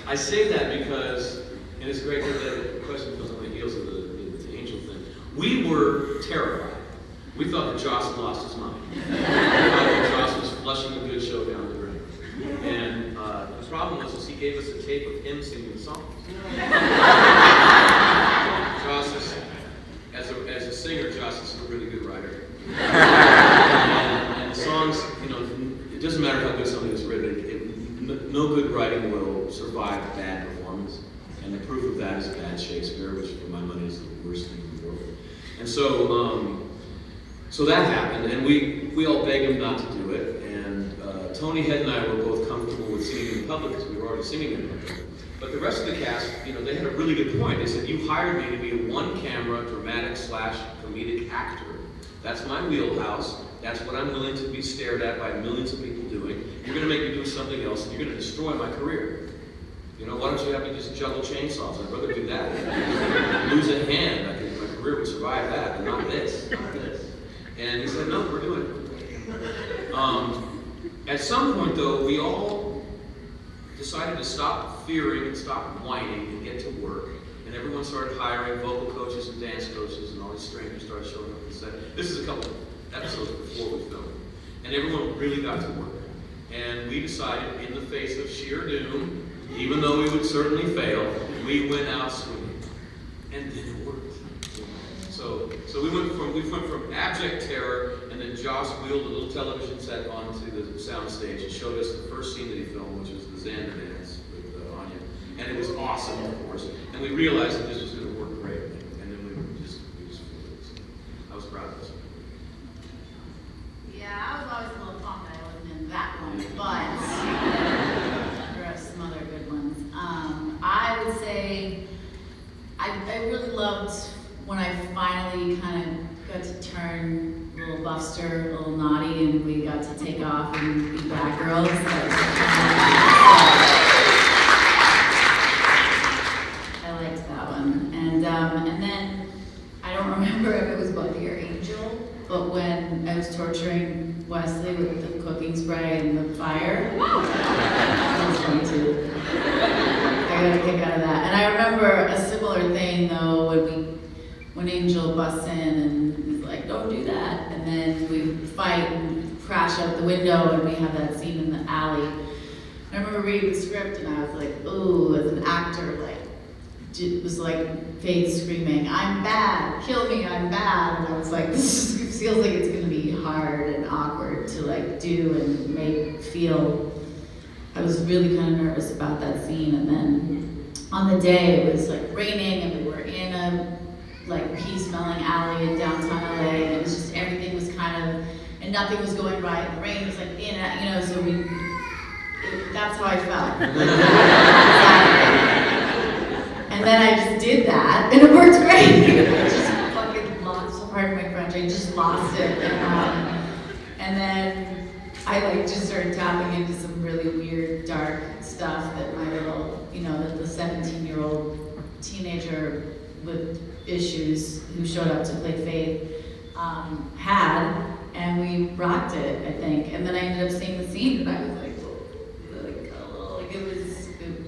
I say that because, and it's great that the question comes on the heels of the angel thing. We were terrified. We thought that Joss had lost his mind. We thought that Joss was flushing a good show down the drain. And the problem was he gave us a tape of him singing songs. Joss is, as a singer, Joss is a really good writer. And songs, it doesn't matter how good something is written. No good writing will survive bad performance. And the proof of that is bad Shakespeare, which for my money is the worst thing in the world. And so that happened, and we all begged him not to do it. And Tony Head and I were both comfortable with singing in public because we were already singing in public. But the rest of the cast, they had a really good point. They said, you hired me to be a one-camera, dramatic/comedic actor. That's my wheelhouse. That's what I'm willing to be stared at by millions of people doing. You're going to make me do something else, and you're going to destroy my career. Why don't you have me just juggle chainsaws? I'd rather do that. Lose a hand. My career would survive that, but not this. And he said, no, we're doing it. At some point, though, we all decided to stop fearing and stop whining and get to work. And everyone started hiring vocal coaches and dance coaches, and all these strangers started showing up and said, this is a couple of episodes before we filmed. And everyone really got to work. And we decided, in the face of sheer doom, even though we would certainly fail, we went out swinging. And then it worked. So we went from abject terror, and then Joss wheeled a little television set onto the soundstage and showed us the first scene that he filmed, which was the Xander dance with Anya. And it was awesome, of course. And we realized that this was going to work great. And then we just flew it. So I was proud of us. Yeah, I was always a little bummed I wasn't in that one, but there are some other good ones. I would say I really loved when I finally kind of got to turn a little buffster, a little naughty, and we got to take off and be bad girls. I liked that one. And then I don't remember if it was Buffy or Angel, but when I was torturing Wesley with the cooking spray and the fire, that was fun too. I got a kick out of that. And I remember a similar thing though when Angel busts in and he's like, don't do that. And then we fight and crash out the window and we have that scene in the alley. I remember reading the script and I was like, ooh, as an actor, it was like Faith screaming, I'm bad, kill me, I'm bad. And I was like, this feels like it's gonna be hard and awkward to do and make feel. I was really kind of nervous about that scene. And then on the day it was raining and we were in a pea-smelling alley in downtown LA, and it was just, everything was and nothing was going right, and the rain was so that's how I felt. And then I just did that, and it worked great. I just fucking lost, pardon my French, I just lost it. And then I just started tapping into some really weird, dark stuff that my little, that the 17-year-old teenager with issues who showed up to play Faith had, and we rocked it, I think. And then I ended up seeing the scene, and I was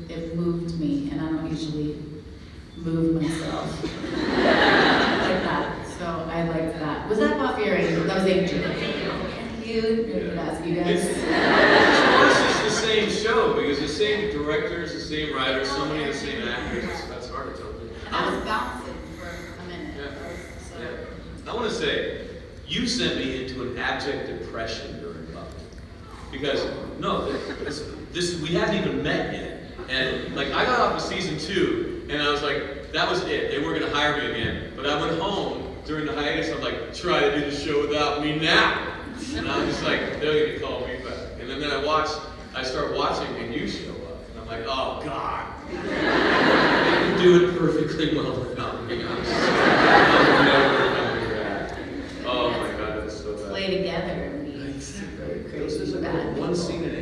it moved me, and I don't usually move myself like that. So I liked that. Was that Buffy or Angel? That was Angel. Thank you. I could ask you guys. It's the same show because the same directors, the same writers, so many of the same actors. That's hard to tell. And I was bouncing for a minute. Yeah. I want to say, you sent me into an abject depression during Buffy. Because, we hadn't even met yet. And I got off of season 2, and I was like, that was it. They weren't going to hire me again. But I went home during the hiatus, I'm like, try to do the show without me now. And I was just like, they're going to call me back. And then I start watching, and you show up. And I'm like, oh, God. You can do it perfectly well without me. I'm never coming back. Oh, my God, that's so bad. Play together and be super crazy. There's one scene in